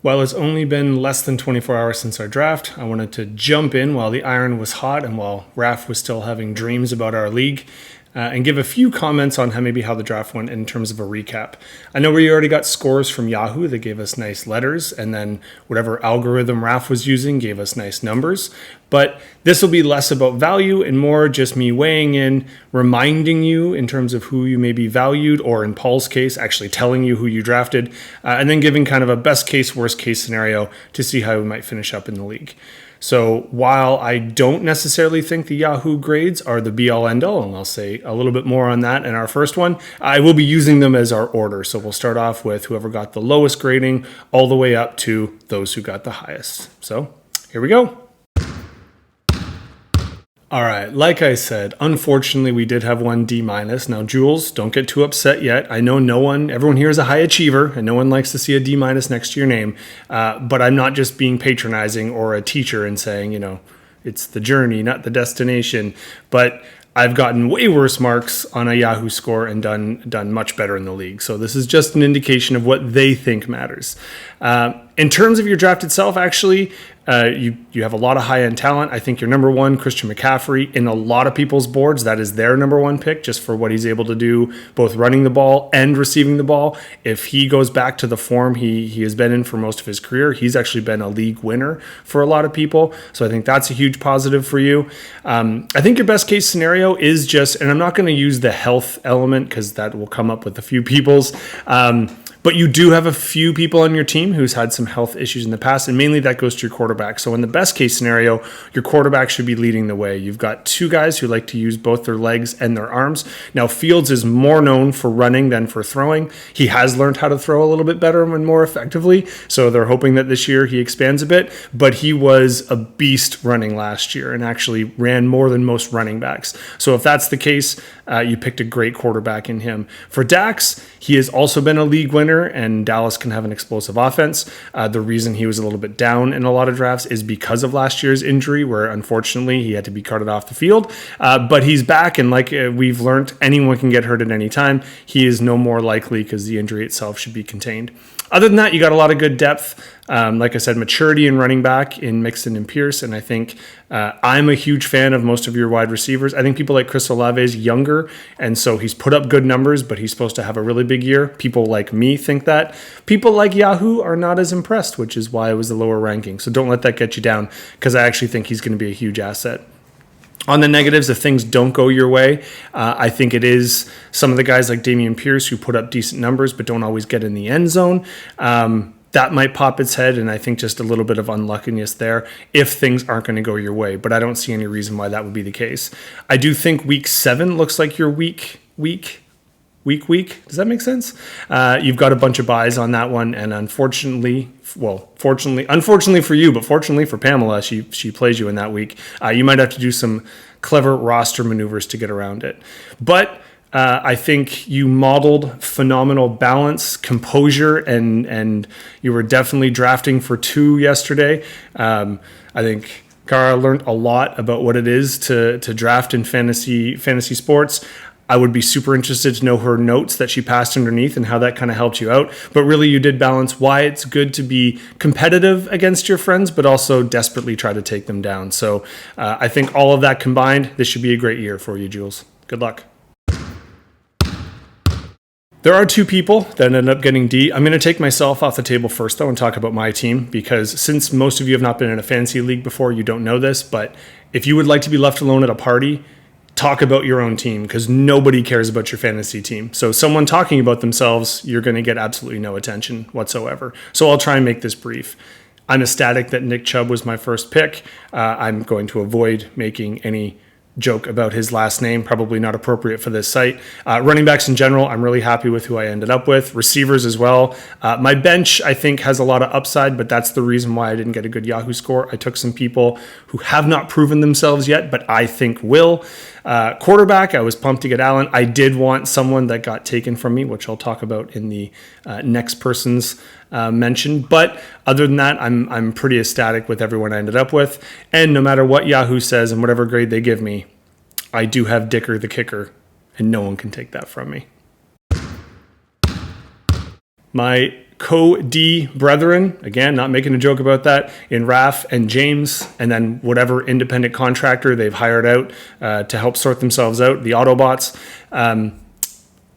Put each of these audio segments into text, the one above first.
While it's only been less than 24 hours since our draft, I wanted to jump in while the iron was hot and while Raf was still having dreams about our league and give a few comments on how the draft went in terms of a recap. I know we already got scores from Yahoo that gave us nice letters, and then whatever algorithm Raf was using gave us nice numbers. But this will be less about value and more just me weighing in, reminding you in terms of who you may be valued, or in Paul's case, actually telling you who you drafted, and then giving kind of a best case, worst case scenario to see how we might finish up in the league. So while I don't necessarily think the Yahoo grades are the be-all end-all, and I'll say a little bit more on that in our first one, I will be using them as our order. So we'll start off with whoever got the lowest grading all the way up to those who got the highest. So here we go. All right, like I said, unfortunately, we did have one D-. Now, Jules, don't get too upset yet. I know everyone here is a high achiever, and no one likes to see a D- next to your name. But I'm not just being patronizing or a teacher and saying, it's the journey, not the destination. But I've gotten way worse marks on a Yahoo score and done much better in the league. So this is just an indication of what they think matters. In terms of your draft itself, actually, you have a lot of high-end talent. I think your number one, Christian McCaffrey, in a lot of people's boards, that is their number one pick just for what he's able to do, both running the ball and receiving the ball. If he goes back to the form he has been in for most of his career, he's actually been a league winner for a lot of people. So I think that's a huge positive for you. I think your best case scenario is just, and I'm not going to use the health element because that will come up with a few people's, but you do have a few people on your team who's had some health issues in the past, and mainly that goes to your quarterback. So in the best case scenario, your quarterback should be leading the way. You've got two guys who like to use both their legs and their arms. Now, Fields is more known for running than for throwing. He has learned how to throw a little bit better and more effectively, so they're hoping that this year he expands a bit, but he was a beast running last year and actually ran more than most running backs. So if that's the case, you picked a great quarterback in him. For Dax, he has also been a league winner, and Dallas can have an explosive offense. The reason he was a little bit down in a lot of drafts is because of last year's injury, where unfortunately he had to be carted off the field. But he's back, and like we've learned, anyone can get hurt at any time. He is no more likely because the injury itself should be contained. Other than that, you got a lot of good depth. Like I said, maturity in running back in Mixon and Pierce. And I think I'm a huge fan of most of your wide receivers. I think people like Chris Olave is younger, and so he's put up good numbers, but he's supposed to have a really big year. People like me think that. People like Yahoo are not as impressed, which is why it was the lower ranking. So don't let that get you down, because I actually think he's going to be a huge asset. On the negatives, if things don't go your way, I think it is some of the guys like Dameon Pierce who put up decent numbers but don't always get in the end zone. That might pop its head, and I think just a little bit of unluckiness there if things aren't going to go your way. But I don't see any reason why that would be the case. I do think week 7 looks like your week. Does that make sense? You've got a bunch of buys on that one, and unfortunately for you, but fortunately for Pamela, she plays you in that week. You might have to do some clever roster maneuvers to get around it. But I think you modeled phenomenal balance, composure, and you were definitely drafting for 2 yesterday. I think Kara learned a lot about what it is to draft in fantasy sports. I would be super interested to know her notes that she passed underneath and how that kind of helped you out. But really, you did balance why it's good to be competitive against your friends, but also desperately try to take them down. So I think all of that combined, this should be a great year for you, Jules. Good luck. There are 2 people that ended up getting D. I'm going to take myself off the table first, though, and talk about my team, because since most of you have not been in a fantasy league before, you don't know this. But if you would like to be left alone at a party, talk about your own team, because nobody cares about your fantasy team. So someone talking about themselves, you're going to get absolutely no attention whatsoever. So I'll try and make this brief. I'm ecstatic that Nick Chubb was my first pick. I'm going to avoid making any joke about his last name, probably not appropriate for this site. Running backs in general, I'm really happy with who I ended up with. Receivers as well. My bench, I think, has a lot of upside, but that's the reason why I didn't get a good Yahoo score. I took some people who have not proven themselves yet, but I think will. Quarterback, I was pumped to get Allen. I did want someone that got taken from me, which I'll talk about in the next person's mention. But other than that, I'm pretty ecstatic with everyone I ended up with. And no matter what Yahoo says and whatever grade they give me, I do have Dicker the kicker, and no one can take that from me. My co-D brethren, again, not making a joke about that, in Raf and James, and then whatever independent contractor they've hired out to help sort themselves out, the Autobots.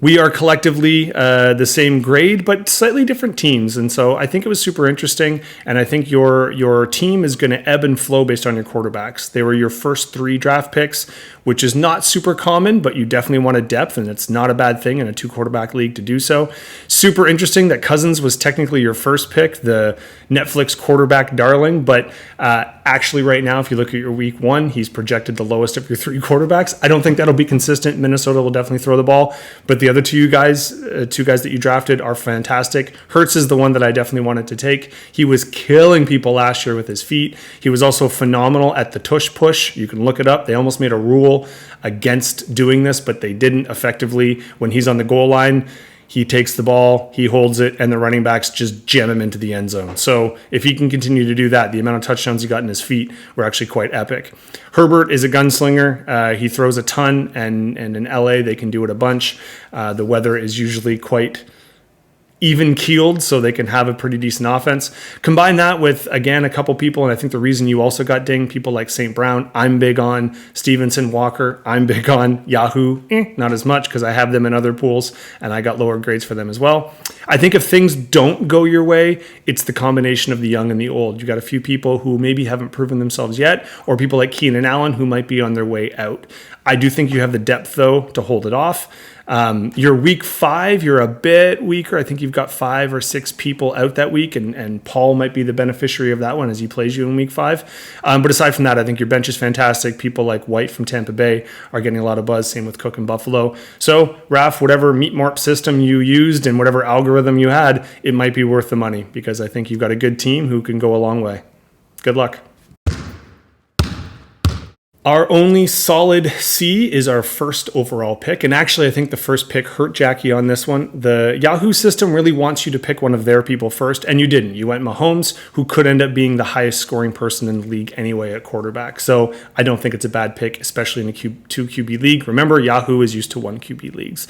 We are collectively the same grade, but slightly different teams. And so I think it was super interesting. And I think your team is going to ebb and flow based on your quarterbacks. They were your first 3 draft picks, which is not super common, but you definitely want a depth, and it's not a bad thing in a 2-quarterback league to do so. Super interesting that Cousins was technically your first pick, the Netflix quarterback darling, but actually right now, if you look at your week 1, he's projected the lowest of your 3 quarterbacks. I don't think that'll be consistent. Minnesota will definitely throw the ball, but the other two guys that you drafted are fantastic. Hurts is the one that I definitely wanted to take. He was killing people last year with his feet. He was also phenomenal at the tush push. You can look it up. They almost made a rule against doing this, but they didn't effectively. When he's on the goal line, he takes the ball, he holds it, and the running backs just jam him into the end zone. So if he can continue to do that, the amount of touchdowns he got in his feet were actually quite epic. Herbert is a gunslinger. He throws a ton, and in LA, they can do it a bunch. The weather is usually quite even-keeled, so they can have a pretty decent offense. Combine that with, again, a couple people, and I think the reason you also got dinged, people like St. Brown, I'm big on. Stevenson, Walker, I'm big on. Yahoo, not as much because I have them in other pools, and I got lower grades for them as well. I think if things don't go your way, it's the combination of the young and the old. You got a few people who maybe haven't proven themselves yet, or people like Keenan Allen who might be on their way out. I do think you have the depth, though, to hold it off. Your week 5, you're a bit weaker. I think you've got 5 or 6 people out that week, and Paul might be the beneficiary of that one as he plays you in week 5. But aside from that, I think your bench is fantastic. People like White from Tampa Bay are getting a lot of buzz. Same with Cook and Buffalo. So, Raf, whatever meat morp system you used and whatever algorithm you had, it might be worth the money because I think you've got a good team who can go a long way. Good luck. Our only solid C is our first overall pick. And actually, I think the first pick hurt Jackie on this one. The Yahoo system really wants you to pick one of their people first, and you didn't. You went Mahomes, who could end up being the highest scoring person in the league anyway at quarterback. So I don't think it's a bad pick, especially in a 2 QB league. Remember, Yahoo is used to 1 QB leagues.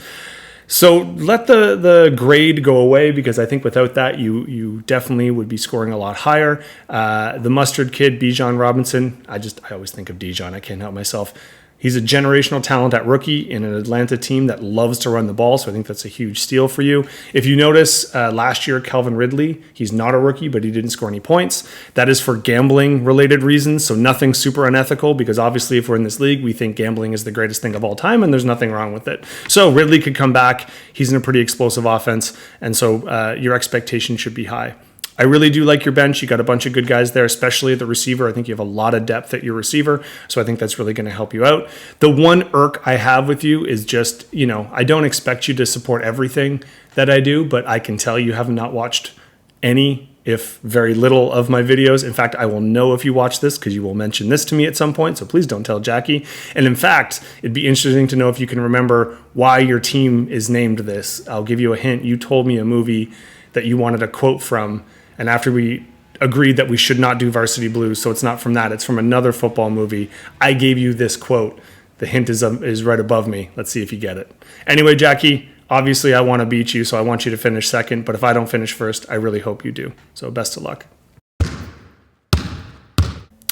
So let the grade go away because I think without that, you definitely would be scoring a lot higher. The mustard kid, Bijan Robinson, I always think of Dijon. I can't help myself. He's a generational talent at rookie in an Atlanta team that loves to run the ball, so I think that's a huge steal for you. If you notice, last year, Calvin Ridley, he's not a rookie, but he didn't score any points. That is for gambling-related reasons, so nothing super unethical, because obviously if we're in this league, we think gambling is the greatest thing of all time, and there's nothing wrong with it. So Ridley could come back. He's in a pretty explosive offense, and so your expectation should be high. I really do like your bench. You got a bunch of good guys there, especially at the receiver. I think you have a lot of depth at your receiver, so I think that's really going to help you out. The one irk I have with you is just, I don't expect you to support everything that I do, but I can tell you have not watched any, if very little, of my videos. In fact, I will know if you watch this because you will mention this to me at some point, so please don't tell Jackie. And in fact, it'd be interesting to know if you can remember why your team is named this. I'll give you a hint. You told me a movie that you wanted a quote from, and after we agreed that we should not do Varsity Blues, so it's not from that, it's from another football movie, I gave you this quote. The hint is right above me. Let's see if you get it. Anyway, Jackie, obviously I want to beat you, so I want you to finish second, but if I don't finish first, I really hope you do. So best of luck.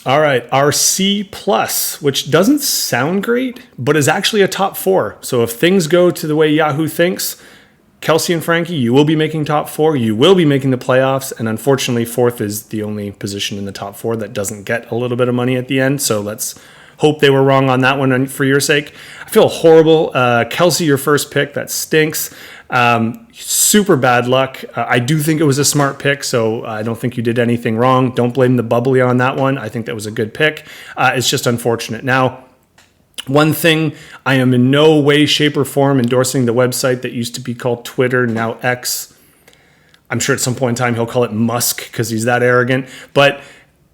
All right, our C+, which doesn't sound great, but is actually a top 4. So if things go to the way Yahoo thinks, Kelsey and Frankie, you will be making top 4. You will be making the playoffs. And unfortunately, 4th is the only position in the top 4 that doesn't get a little bit of money at the end. So let's hope they were wrong on that one for your sake. I feel horrible. Kelsey, your first pick, that stinks. Super bad luck. I do think it was a smart pick, so I don't think you did anything wrong. Don't blame the bubbly on that one. I think that was a good pick. It's just unfortunate. Now, one thing, I am in no way, shape, or form endorsing the website that used to be called Twitter, now X. I'm sure at some point in time he'll call it Musk because he's that arrogant. But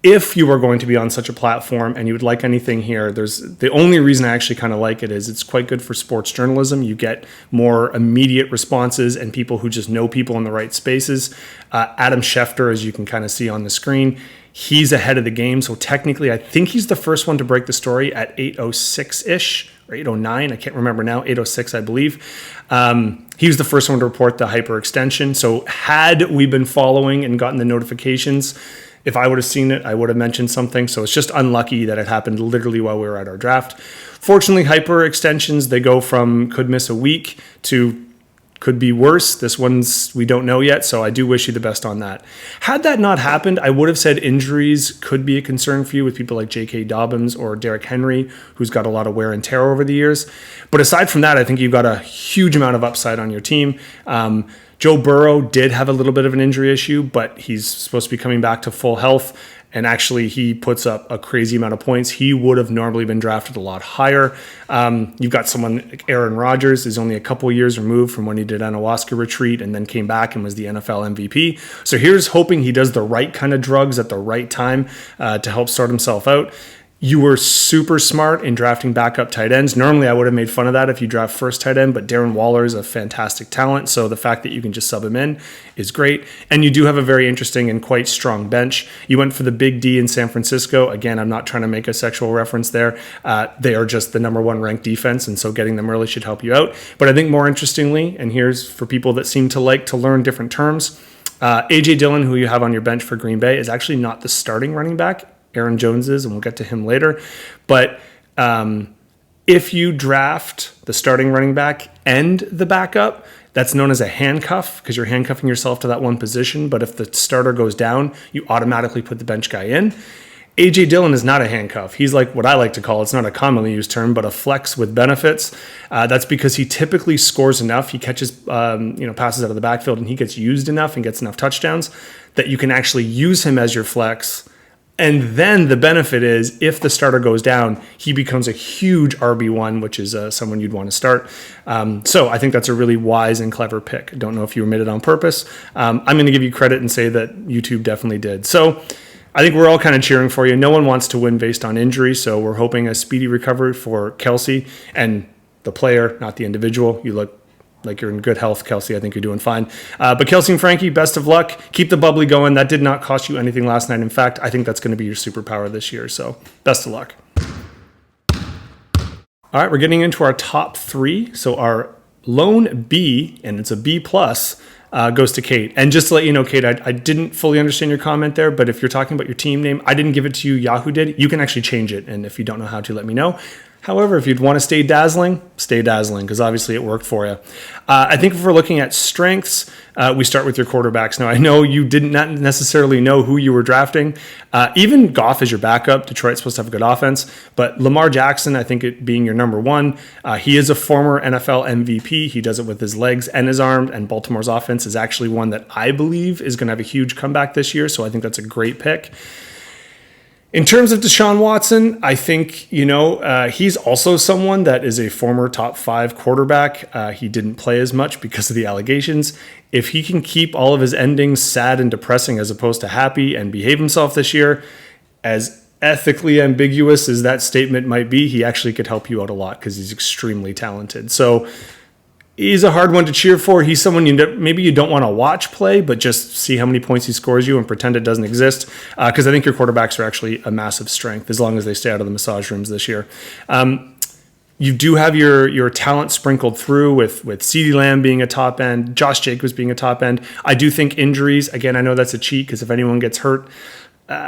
if you are going to be on such a platform and you would like anything here, the only reason I actually kind of like it is it's quite good for sports journalism. You get more immediate responses and people who just know people in the right spaces. Adam Schefter, as you can kind of see on the screen, he's ahead of the game. So technically, I think he's the first one to break the story at 8:06-ish, or 809. I can't remember now. 806, I believe. He was the first one to report the hyperextension. So had we been following and gotten the notifications, if I would have seen it, I would have mentioned something. So it's just unlucky that it happened literally while we were at our draft. Fortunately, hyperextensions, they go from could miss a week to could be worse. This one's, we don't know yet, so I do wish you the best on that. Had that not happened, I would have said injuries could be a concern for you with people like J.K. Dobbins or Derrick Henry, who's got a lot of wear and tear over the years. But aside from that, I think you've got a huge amount of upside on your team. Joe Burrow did have a little bit of an injury issue, but he's supposed to be coming back to full health. And actually, he puts up a crazy amount of points. He would have normally been drafted a lot higher. You've got someone like Aaron Rodgers, is only a couple of years removed from when he did ayahuasca retreat and then came back and was the NFL MVP. So here's hoping he does the right kind of drugs at the right time to help sort himself out. You were super smart in drafting backup tight ends. Normally, I would have made fun of that if you draft first tight end, but Darren Waller is a fantastic talent. So the fact that you can just sub him in is great. And you do have a very interesting and quite strong bench. You went for the big D in San Francisco. Again, I'm not trying to make a sexual reference there. They are just the number one ranked defense, and so getting them early should help you out. But I think more interestingly, and here's for people that seem to like to learn different terms, A.J. Dillon, who you have on your bench for Green Bay, is actually not the starting running back. Aaron Jones is, and we'll get to him later. But if you draft the starting running back and the backup, that's known as a handcuff because you're handcuffing yourself to that one position. But if the starter goes down, you automatically put the bench guy in. A.J. Dillon is not a handcuff. He's like what I like to call, it's not a commonly used term, but a flex with benefits. That's because he typically scores enough. He catches passes out of the backfield, and he gets used enough and gets enough touchdowns that you can actually use him as your flex. And then the benefit is if the starter goes down, he becomes a huge RB1, which is someone you'd want to start. So I think that's a really wise and clever pick. I don't know if you made it on purpose. I'm going to give you credit and say that YouTube definitely did. So I think we're all kind of cheering for you. No one wants to win based on injury, so we're hoping a speedy recovery for Kelsey and the player, not the individual. You look like you're in good health, Kelsey. I think you're doing fine. But Kelsey and Frankie, best of luck. Keep the bubbly going. That did not cost you anything last night. In fact, I think that's going to be your superpower this year. So best of luck. All right, we're getting into our top three. So our lone B, and it's a B plus, goes to Kate. And just to let you know, Kate, I didn't fully understand your comment there, but if you're talking about your team name, I didn't give it to you. Yahoo did. You can actually change it. And if you don't know how to, let me know. However, if you'd want to stay dazzling, because obviously it worked for you. I think if we're looking at strengths, we start with your quarterbacks. Now, I know you did not necessarily know who you were drafting. Even Goff is your backup. Detroit's supposed to have a good offense. But Lamar Jackson, I think it being your number one, he is a former NFL MVP. He does it with his legs and his arms, and Baltimore's offense is actually one that I believe is going to have a huge comeback this year. So I think that's a great pick. In terms of Deshaun Watson, I think, he's also someone that is a former top 5 quarterback. He didn't play as much because of the allegations. If he can keep all of his endings sad and depressing as opposed to happy and behave himself this year, as ethically ambiguous as that statement might be, he actually could help you out a lot because he's extremely talented. So he's a hard one to cheer for. He's someone maybe you don't want to watch play, but just see how many points he scores you and pretend it doesn't exist. Because I think your quarterbacks are actually a massive strength as long as they stay out of the massage rooms this year. You do have your talent sprinkled through with CeeDee Lamb being a top end, Josh Jacobs being a top end. I do think injuries, again, I know that's a cheat because if anyone gets hurt,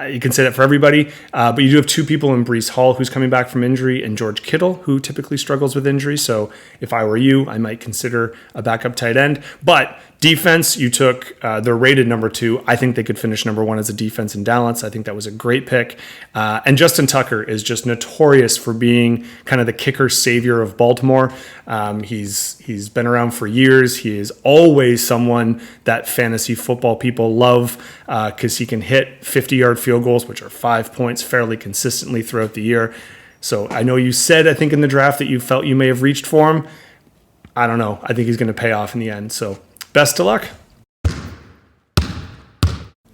you can say that for everybody, but you do have 2 people in Breece Hall, who's coming back from injury, and George Kittle, who typically struggles with injury. So if I were you, I might consider a backup tight end. But defense, you took they're rated number 2. I think they could finish number 1 as a defense in Dallas. I think that was a great pick. And Justin Tucker is just notorious for being kind of the kicker savior of Baltimore. He's been around for years. He is always someone that fantasy football people love because he can hit 50-yard field goals, which are 5 points fairly consistently throughout the year. So I know you said, I think in the draft that you felt you may have reached for him. I don't know. I think he's going to pay off in the end. So best of luck.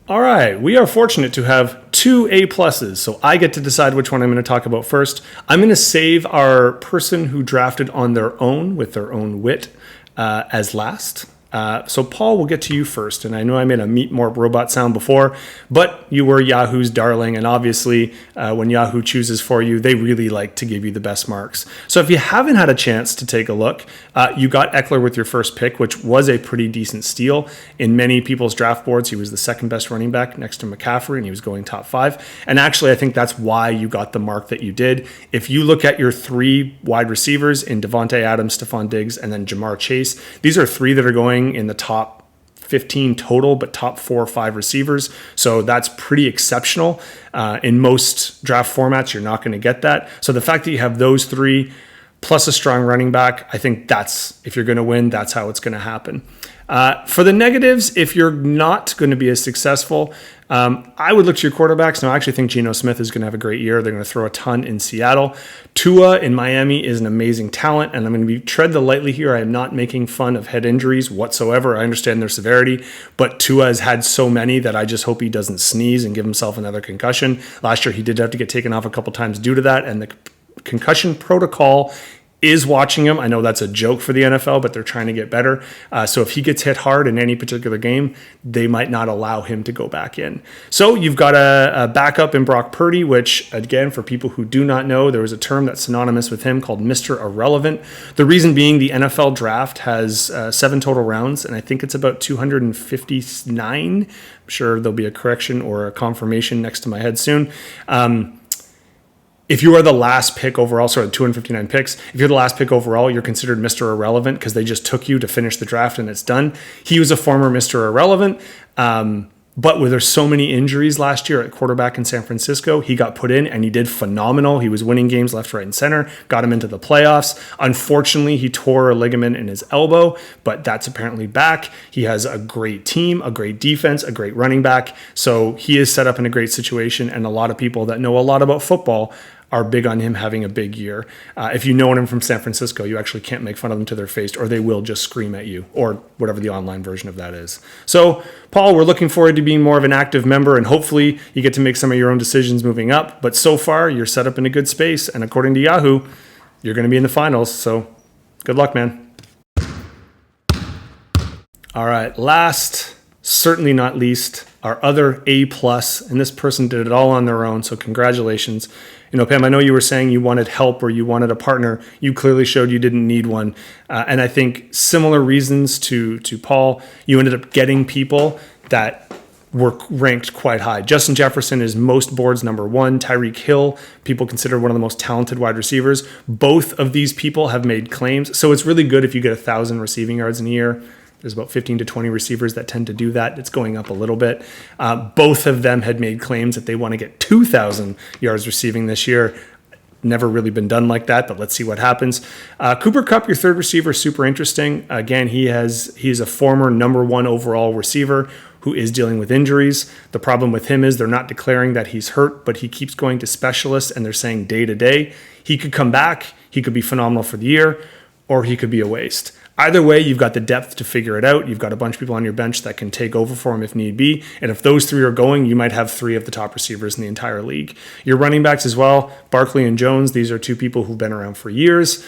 All right, we are fortunate to have 2 A+, so I get to decide which one I'm going to talk about first. I'm going to save our person who drafted on their own with their own wit as last. So Paul, we'll get to you first. And I know I made a Meet More Robot sound before, but you were Yahoo's darling. And obviously, when Yahoo chooses for you, they really like to give you the best marks. So if you haven't had a chance to take a look, you got Eckler with your first pick, which was a pretty decent steal. In many people's draft boards, he was the second best running back next to McCaffrey, and he was going top 5. And actually, I think that's why you got the mark that you did. If you look at your 3 wide receivers in Devontae Adams, Stephon Diggs, and then Jamar Chase, these are 3 that are going in the top 15 total, but top 4 or 5 receivers. So that's pretty exceptional. In most draft formats, you're not going to get that. So the fact that you have those 3 plus a strong running back, I think that's, if you're going to win, that's how it's going to happen. For the negatives, if you're not going to be as successful, I would look to your quarterbacks. Now, I actually think Geno Smith is going to have a great year. They're going to throw a ton in Seattle. Tua in Miami is an amazing talent, and I'm going to tread the lightly here. I am not making fun of head injuries whatsoever. I understand their severity, but Tua has had so many that I just hope he doesn't sneeze and give himself another concussion. Last year, he did have to get taken off a couple times due to that, and the concussion protocol is watching him. I know that's a joke for the NFL, but they're trying to get better. So if he gets hit hard in any particular game, they might not allow him to go back in. So you've got a backup in Brock Purdy, which, again, for people who do not know, there was a term that's synonymous with him called Mr. Irrelevant. The reason being the NFL draft has 7 total rounds, and I think it's about 259. I'm sure there'll be a correction or a confirmation next to my head soon. If you are the last pick overall, 259 picks, if you're the last pick overall, you're considered Mr. Irrelevant because they just took you to finish the draft and it's done. He was a former Mr. Irrelevant, but where there's so many injuries last year at quarterback in San Francisco, he got put in and he did phenomenal. He was winning games left, right, and center, got him into the playoffs. Unfortunately, he tore a ligament in his elbow, but that's apparently back. He has a great team, a great defense, a great running back. So he is set up in a great situation, and a lot of people that know a lot about football are big on him having a big year. If you know him from San Francisco, you actually can't make fun of them to their face, or they will just scream at you, or whatever the online version of that is. So, Paul, we're looking forward to being more of an active member, and hopefully you get to make some of your own decisions moving up. But so far, you're set up in a good space, and according to Yahoo, you're going to be in the finals. So, good luck, man. All right, last, certainly not least, our other A+, and this person did it all on their own, so congratulations. You know, Pam, I know you were saying you wanted help or you wanted a partner. You clearly showed you didn't need one. And I think similar reasons to Paul, you ended up getting people that were ranked quite high. Justin Jefferson is most boards number 1. Tyreek Hill, people consider one of the most talented wide receivers. Both of these people have made claims. So it's really good if you get 1,000 receiving yards in a year. There's about 15 to 20 receivers that tend to do that. It's going up a little bit. Both of them had made claims that they want to get 2,000 yards receiving this year. Never really been done like that, but let's see what happens. Cooper Kupp, your third receiver, super interesting. Again, he's a former number 1 overall receiver who is dealing with injuries. The problem with him is they're not declaring that he's hurt, but he keeps going to specialists, and they're saying day to day. He could come back. He could be phenomenal for the year, or he could be a waste. Either way, you've got the depth to figure it out. You've got a bunch of people on your bench that can take over for him if need be. And if those 3 are going, you might have 3 of the top receivers in the entire league. Your running backs as well, Barkley and Jones, these are 2 people who've been around for years.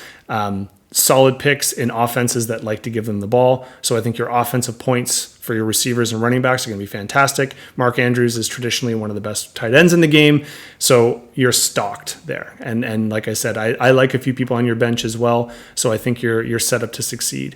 Solid picks in offenses that like to give them the ball. So I think your offensive points for your receivers and running backs are going to be fantastic. Mark Andrews is traditionally one of the best tight ends in the game. So you're stocked there. And like I said, I like a few people on your bench as well. So I think you're set up to succeed.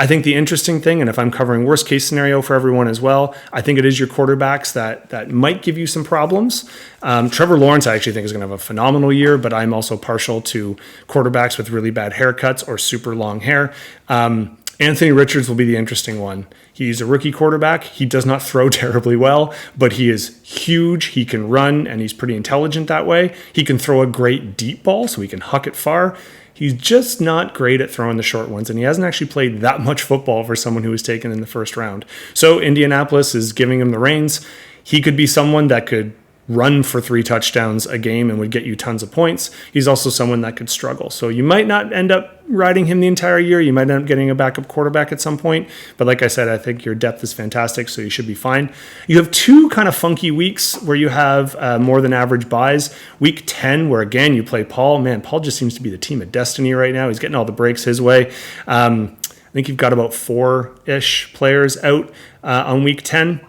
I think the interesting thing, and if I'm covering worst case scenario for everyone as well, I think it is your quarterbacks that might give you some problems. Trevor Lawrence, I actually think, is going to have a phenomenal year, but I'm also partial to quarterbacks with really bad haircuts or super long hair. Anthony Richards will be the interesting one. He's a rookie quarterback. He does not throw terribly well, but he is huge. He can run, and he's pretty intelligent that way. He can throw a great deep ball, so he can huck it far. He's just not great at throwing the short ones, and he hasn't actually played that much football for someone who was taken in the first round. So Indianapolis is giving him the reins. He could be someone that could run for 3 touchdowns a game and would get you tons of points. He's also someone that could struggle. So you might not end up riding him the entire year. You might end up getting a backup quarterback at some point. But like I said, I think your depth is fantastic, so you should be fine. You have 2 kind of funky weeks where you have more than average buys. Week 10, where again, you play Paul. Man, Paul just seems to be the team of destiny right now. He's getting all the breaks his way. I think you've got about 4-ish players out on week 10.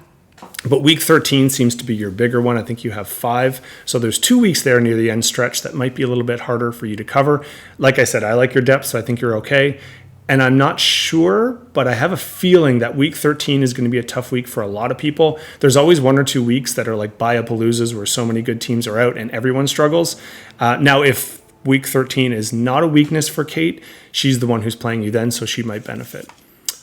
But week 13 seems to be your bigger one. I think you have 5. So there's 2 weeks there near the end stretch that might be a little bit harder for you to cover. Like I said, I like your depth, so I think you're okay. And I'm not sure, but I have a feeling that week 13 is going to be a tough week for a lot of people. There's always 1 or 2 weeks that are like buy-a-paloozas where so many good teams are out and everyone struggles. Now, if week 13 is not a weakness for Kate, she's the one who's playing you then, so she might benefit.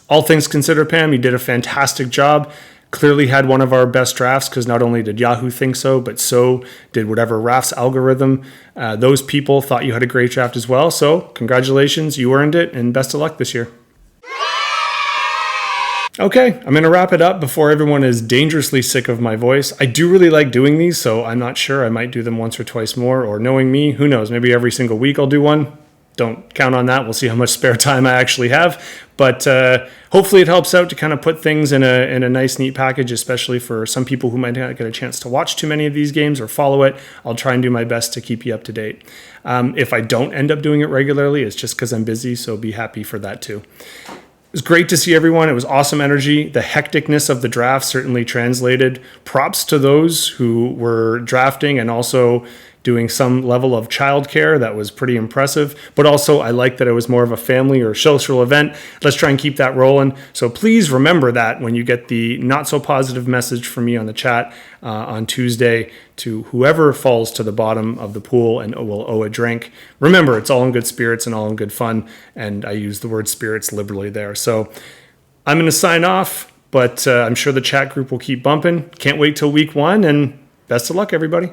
All things considered, Pam, you did a fantastic job. Clearly had one of our best drafts because not only did Yahoo think so, but so did whatever Raf's algorithm. Those people thought you had a great draft as well. So congratulations, you earned it, and best of luck this year. Okay, I'm going to wrap it up before everyone is dangerously sick of my voice. I do really like doing these, so I'm not sure. I might do them once or twice more, or knowing me, who knows, maybe every single week I'll do one. Don't count on that. We'll see how much spare time I actually have. But hopefully it helps out to kind of put things in a nice, neat package, especially for some people who might not get a chance to watch too many of these games or follow it. I'll try and do my best to keep you up to date. If I don't end up doing it regularly, it's just because I'm busy, so be happy for that too. It was great to see everyone. It was awesome energy. The hecticness of the draft certainly translated. Props to those who were drafting and also doing some level of childcare. That was pretty impressive. But also, I like that it was more of a family or social event. Let's try and keep that rolling. So please remember that when you get the not so positive message from me on the chat on Tuesday to whoever falls to the bottom of the pool and will owe a drink. Remember, it's all in good spirits and all in good fun. And I use the word spirits liberally there. So I'm going to sign off, but I'm sure the chat group will keep bumping. Can't wait till week 1, and best of luck, everybody.